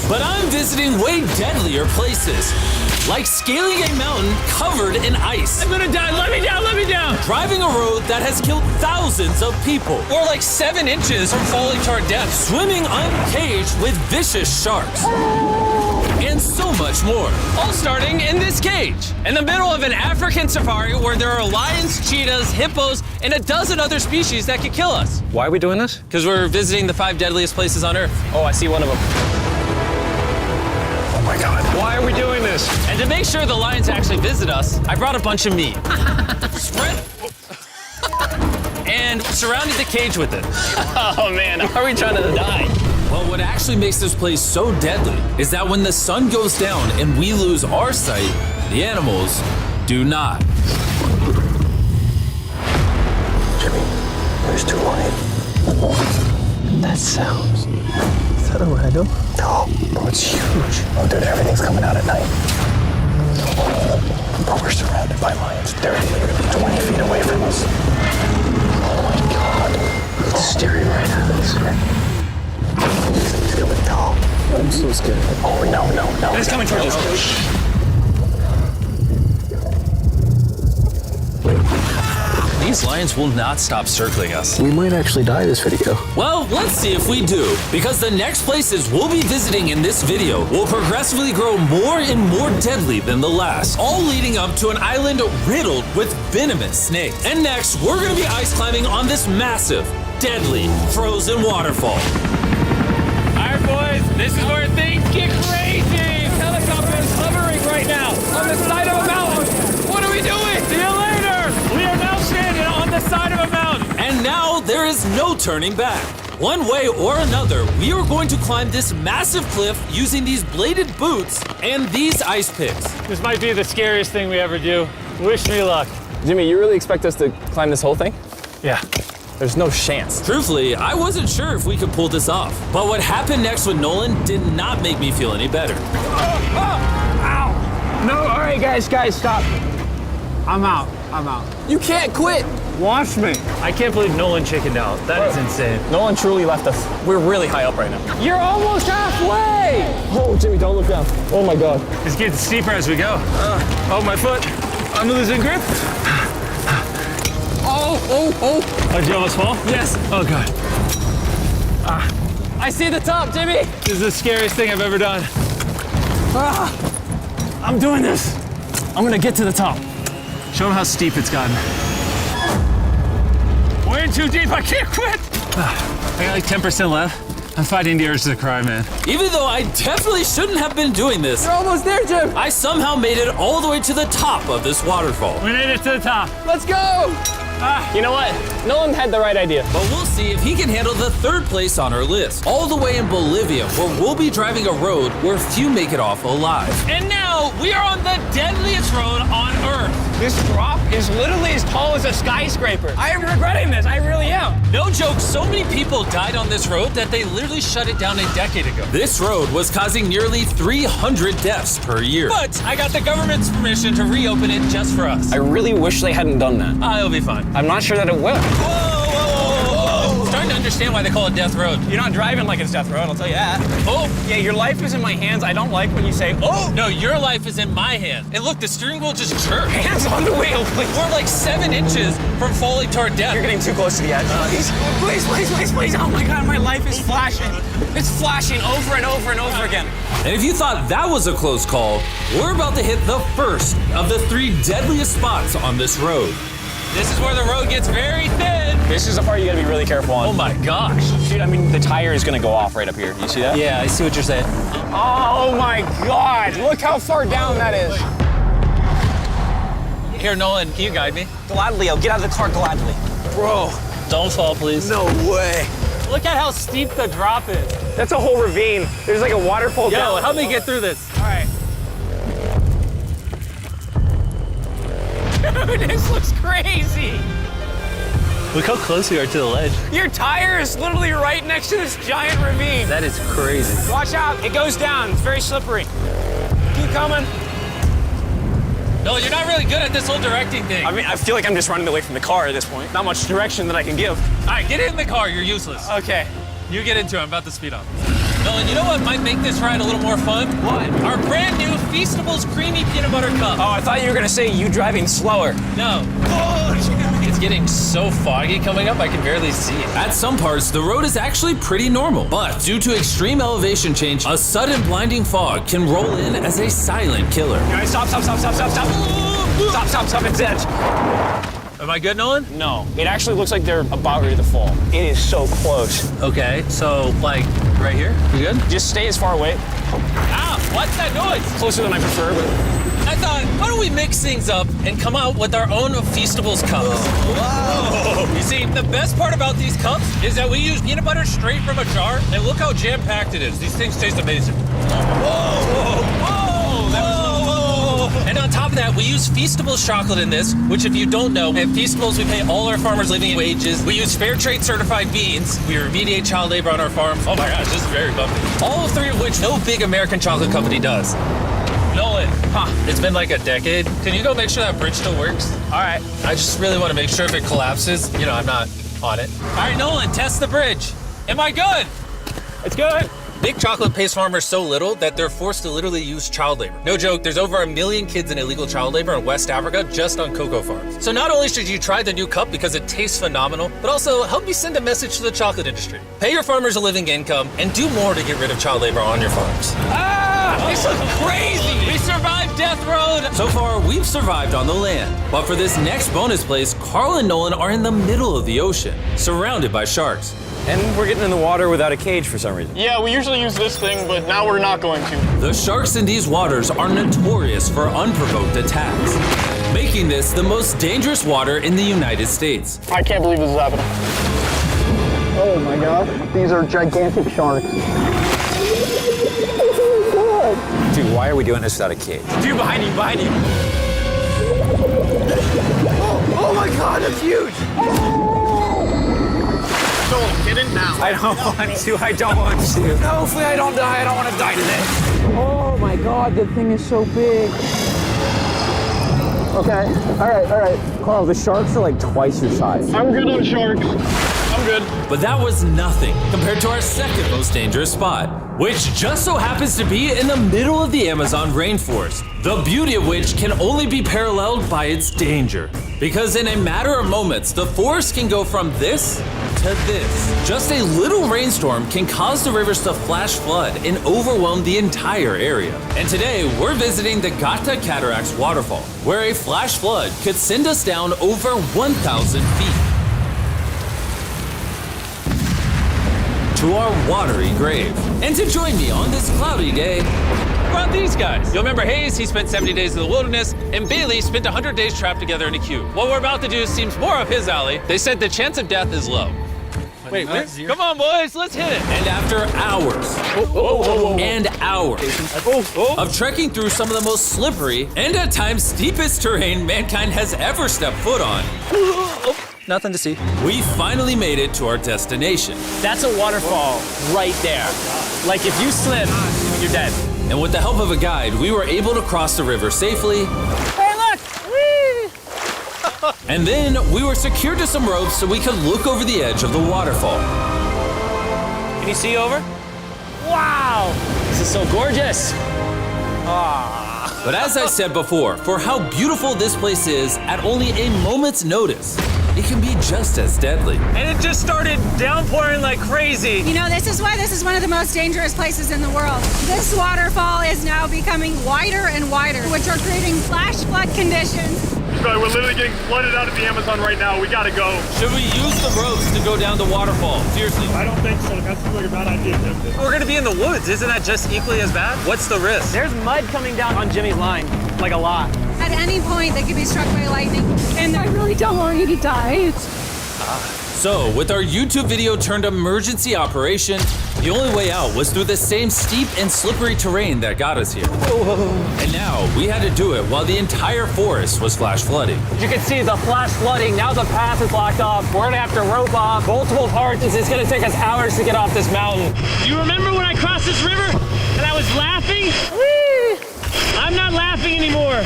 But I'm visiting way deadlier places, like scaling a mountain covered in ice. I'm gonna die, let me down, let me down! Driving a road that has killed thousands of people. Or like 7 inches from falling to our death. Swimming uncaged with vicious sharks. And so much more. All starting in this cage, in the middle of an African safari where there are lions, cheetahs, hippos, and a dozen other species that could kill us. Why are we doing this? Because we're visiting the 5 deadliest places on Earth. Oh, I see one of them. Oh my God. Why are we doing this? And to make sure the lions actually visit us, I brought a bunch of meat. Spread. And surrounded the cage with it. Oh man, are we trying to die? But what actually makes this place so deadly is that when the sun goes down and we lose our sight, the animals do not. Jimmy, there's 2 lions. That sounds... Is that a rhino? No, bro, it's huge. Oh, dude, everything's coming out at night. Bro, we're surrounded by lions. They're literally 20 feet away from us. Oh my God. It's staring right at us. He's going down. I'm so scared. Oh, no. It's coming towards us. These lions will not stop circling us. We might actually die this video. Well, let's see if we do, because the next places we'll be visiting in this video will progressively grow more and more deadly than the last, all leading up to an island riddled with venomous snakes. And next, we're gonna be ice climbing on this massive, deadly, frozen waterfall. All right, boys, this is where things get crazy. Helicopter is hovering right now on the side of a mountain. What are we doing? See you later. We are now standing on the side of a mountain. And now there is no turning back. One way or another, we are going to climb this massive cliff using these bladed boots and these ice picks. This might be the scariest thing we ever do. Wish me luck. Jimmy, you really expect us to climb this whole thing? Yeah. There's no chance. Truthfully, I wasn't sure if we could pull this off. But what happened next with Nolan did not make me feel any better. Ow! No, all right, guys, stop. I'm out. You can't quit. Watch me. I can't believe Nolan chickened out. That is insane. No one truly left us. We're really high up right now. You're almost halfway. Oh, Jimmy, don't look down. Oh my God. It's getting steeper as we go. Oh, my foot. I'm losing grip. Oh. Oh, did you almost fall? Yes. Oh, God. I see the top, Jimmy. This is the scariest thing I've ever done. I'm doing this. I'm gonna get to the top. Show them how steep it's gotten. We're in too deep. I can't quit. I got like 10% left. I'm fighting the urge to cry, man. Even though I definitely shouldn't have been doing this, You're almost there, Jim. I somehow made it all the way to the top of this waterfall. We made it to the top. Let's go. You know what? Nolan had the right idea. But we'll see if he can handle the 3rd place on our list, all the way in Bolivia, where we'll be driving a road where few make it off alive. And now we are on the deadliest road on Earth. This drop is literally as tall as a skyscraper. I am regretting this. I really am. No joke, so many people died on this road that they literally shut it down a decade ago. This road was causing nearly 300 deaths per year. But I got the government's permission to reopen it just for us. I really wish they hadn't done that. It'll be fine. I'm not sure that it will. I'm starting to understand why they call it Death Road. You're not driving like it's death road, I'll tell you that. Oh, Yeah, your life is in my hands. I don't like when you say, oh, no, your life is in my hand. And look, the steering wheel just jerked. hands on the wheel, please. We're like 7 inches from falling to our death. You're getting too close to the edge. Please. Oh my God, my life is flashing. It's flashing over and over and over again. And if you thought that was a close call, we're about to hit the first of the 3 deadliest spots on this road. This is where the road gets very thin. This is the part you gotta be really careful on. Oh my gosh. Dude, I mean, the tire is gonna go off right up here. You see that? Yeah, I see what you're saying. Oh my God, look how far down that is. Here, Nolan, can you guide me? Gladly, I'll get out of the car gladly. Bro, don't fall, please. No way. Look at how steep the drop is. That's a whole ravine. There's like a waterfall Yo, down. help me get through this. All right. Dude, this looks crazy. Look how close we are to the ledge. Your tire is literally right next to this giant ravine. That is crazy. Watch out, it goes down. It's very slippery. Keep coming. No, you're not really good at this whole directing thing. I mean, I feel like I'm just running away from the car at this point. Not much direction that I can give. All right, get in the car. You're useless. Okay. You get into it. I'm about to speed up. Nolan, you know what might make this ride a little more fun? What? Our brand new Feastables Creamy Peanut Butter Cup. Oh, I thought you were gonna say you driving slower. No. It's getting so foggy coming up, I can barely see it. At some parts, the road is actually pretty normal, but due to extreme elevation change, a sudden blinding fog can roll in as a silent killer. Guys, stop. Stop, it's edge. Am I good, Nolan? No, it actually looks like they're about ready to fall. It is so close. Okay, so like right here? You good? Just stay as far away. Ah, what's that noise? Closer than I prefer, but... I thought, why don't we mix things up and come out with our own Feastables cups? Whoa. You see, the best part about these cups is that we use peanut butter straight from a jar, and look how jam-packed it is. These things taste amazing. And on top of that, we use Feastables chocolate in this, which if you don't know, at Feastables we pay all our farmers living wages. We use fair trade certified beans. We remediate child labor on our farms. Oh my gosh, this is very bumpy. All three of which no big American chocolate company does. Nolan, it's been like a decade. Can you go make sure that bridge still works? All right. I just really want to make sure if it collapses, you know, I'm not on it. All right, Nolan, test the bridge. Am I good? It's good. Big chocolate pays farmers so little that they're forced to literally use child labor. No joke, there's over 1 million kids in illegal child labor in West Africa just on cocoa farms. So not only should you try the new cup because it tastes phenomenal, but also help me send a message to the chocolate industry. Pay your farmers a living income and do more to get rid of child labor on your farms. This is crazy. We survived Death Road! So far, we've survived on the land. But for this next bonus place, Carl and Nolan are in the middle of the ocean, surrounded by sharks. And we're getting in the water without a cage for some reason. Yeah, we usually use this thing, but now we're not going to. The sharks in these waters are notorious for unprovoked attacks, making this the most dangerous water in the United States. I can't believe this is happening. Oh my gosh, these are gigantic sharks. Dude, why are we doing this without a cage? Dude, behind you. Oh my God, that's huge. Get in now. I don't want to. No, hopefully I don't die. I don't want to die today. Oh my God, the thing is so big. Okay, all right. Carl, the sharks are like twice your size. I'm good on sharks. I'm good. But that was nothing compared to our second most dangerous spot, which just so happens to be in the middle of the Amazon rainforest, the beauty of which can only be paralleled by its danger. Because in a matter of moments, the forest can go from this to this. Just a little rainstorm can cause the rivers to flash flood and overwhelm the entire area. And today, we're visiting the Gata Cataracts waterfall, where a flash flood could send us down over 1,000 feet to our watery grave. And to join me on this cloudy day, brought these guys. You'll remember Hayes, he spent 70 days in the wilderness, and Bailey spent 100 days trapped together in a cube. What we're about to do seems more up his alley. They said the chance of death is low. Wait, come on, boys, let's hit it. And after hours and hours of trekking through some of the most slippery and at times steepest terrain mankind has ever stepped foot on, Nothing to see. we finally made it to our destination. That's a waterfall right there. Like if you slip, you're dead. And with the help of a guide, we were able to cross the river safely. Hey, look! Whee! And then we were secured to some ropes so we could look over the edge of the waterfall. Can you see over? Wow! This is so gorgeous. But as I said before, for how beautiful this place is, at only a moment's notice, it can be just as deadly. And it just started downpouring like crazy. You know, this is why this is one of the most dangerous places in the world. This waterfall is now becoming wider and wider, which are creating flash flood conditions. Sorry, we're literally getting flooded out of the Amazon right now. We gotta go. Should we use the ropes to go down the waterfall? Seriously. I don't think so. That seems like a bad idea. We're gonna be in the woods. Isn't that just equally as bad? What's the risk? There's mud coming down on Jimmy's line, like a lot. At any point, they could be struck by lightning. And I really don't want you to die. So, with our YouTube video turned emergency operation, the only way out was through the same steep and slippery terrain that got us here. And now, we had to do it while the entire forest was flash flooding. You can see the flash flooding. Now the path is locked off. We're gonna have to rope off multiple parts. It's gonna take us hours to get off this mountain. You remember when I crossed this river and I was laughing? Whee! I'm not laughing anymore.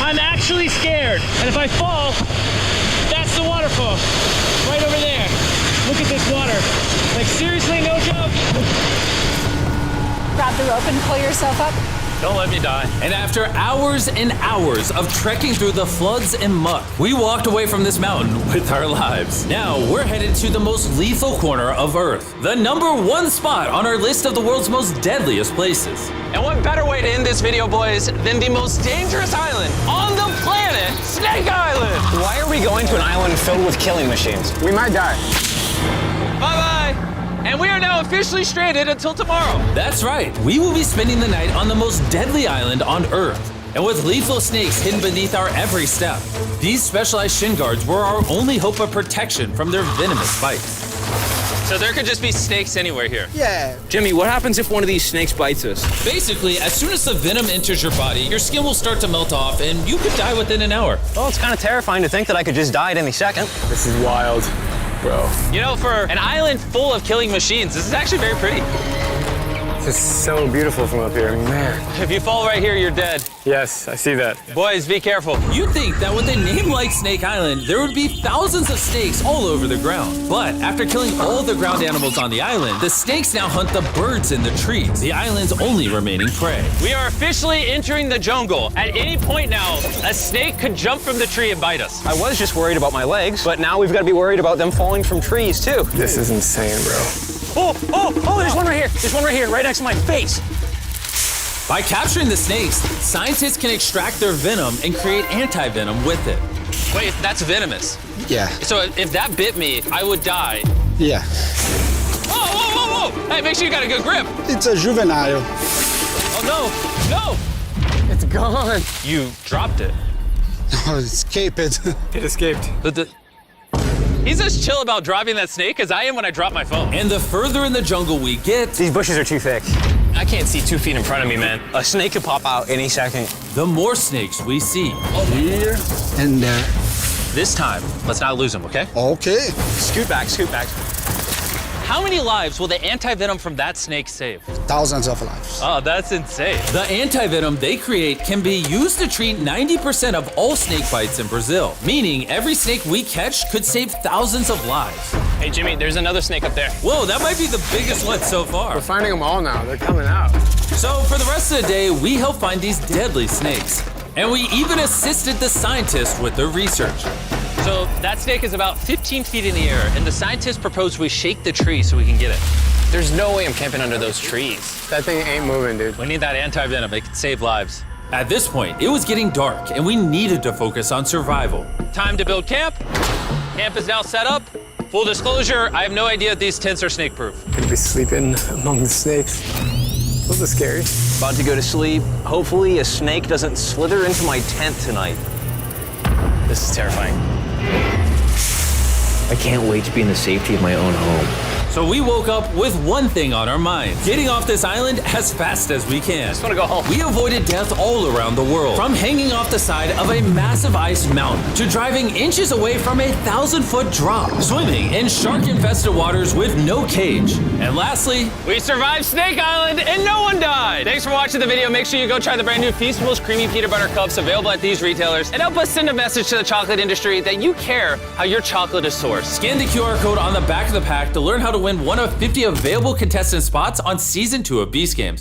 I'm actually scared. And if I fall, that's the waterfall. Right over there. Look at this water. Like seriously, no joke. grab the rope and pull yourself up. Don't let me die. And after hours and hours of trekking through the floods and muck, we walked away from this mountain with our lives. Now we're headed to the most lethal corner of Earth, the #1 spot on our list of the world's most deadliest places. And what better way to end this video, boys, than the most dangerous island on the planet, Snake Island? Why are we going to an island filled with killing machines? We might die. Bye-bye. And we are now officially stranded until tomorrow. That's right, we will be spending the night on the most deadly island on Earth. And with lethal snakes hidden beneath our every step, these specialized shin guards were our only hope of protection from their venomous bites. So there could just be snakes anywhere here. Yeah. Jimmy, what happens if one of these snakes bites us? Basically, as soon as the venom enters your body, your skin will start to melt off and you could die within an hour. Well, it's kind of terrifying to think that I could just die at any second. This is wild, bro. You know, for an island full of killing machines, this is actually very pretty. It's just so beautiful from up here, man. If you fall right here, you're dead. Yes, I see that. Boys, be careful. You'd think that with a name like Snake Island, there would be thousands of snakes all over the ground. But after killing all the ground animals on the island, the snakes now hunt the birds in the trees, the island's only remaining prey. We are officially entering the jungle. At any point now, a snake could jump from the tree and bite us. I was just worried about my legs, but now we've got to be worried about them falling from trees, too. This is insane, bro. Oh, there's one right here. There's one right here, right next to my face. By capturing the snakes, scientists can extract their venom and create anti-venom with it. Wait, that's venomous. Yeah. So if that bit me, I would die. Yeah. Whoa! Hey, make sure you got a good grip. It's a juvenile. Oh, no! It's gone. You dropped it. Oh, escaped. It escaped. He's as chill about dropping that snake as I am when I drop my phone. And the further in the jungle we get, These bushes are too thick. I can't see 2 feet in front of me, man. A snake could pop out any second. the more snakes we see. Here and there. This time, let's not lose him, okay? Okay. Scoot back, scoot back. How many lives will the anti-venom from that snake save? Thousands of lives. Oh, that's insane. The anti-venom they create can be used to treat 90% of all snake bites in Brazil, meaning every snake we catch could save thousands of lives. Hey, Jimmy, there's another snake up there. Whoa, that might be the biggest one so far. We're finding them all now. They're coming out. So for the rest of the day, we help find these deadly snakes. And we even assisted the scientists with their research. So that snake is about 15 feet in the air, and the scientists proposed we shake the tree so we can get it. There's no way I'm camping under those trees. That thing ain't moving, dude. We need that anti-venom. It can save lives. At this point, it was getting dark and we needed to focus on survival. Time to build camp. Camp is now set up. Full disclosure, I have no idea if these tents are snake-proof. Could be sleeping among the snakes. Those are scary. About to go to sleep. Hopefully a snake doesn't slither into my tent tonight. This is terrifying. I can't wait to be in the safety of my own home. So we woke up with one thing on our minds: getting off this island as fast as we can. Just want to go home. We avoided death all around the world, from hanging off the side of a massive ice mountain to driving inches away from a 1,000-foot drop, swimming in shark-infested waters with no cage. And lastly, We survived Snake Island and no one died. Thanks for watching the video. Make sure you go try the brand new Feastables Creamy Peanut Butter Cups available at these retailers, and help us send a message to the chocolate industry that you care how your chocolate is sourced. scan the QR code on the back of the pack to learn how to win one of 50 available contestant spots on Season 2 of Beast Games.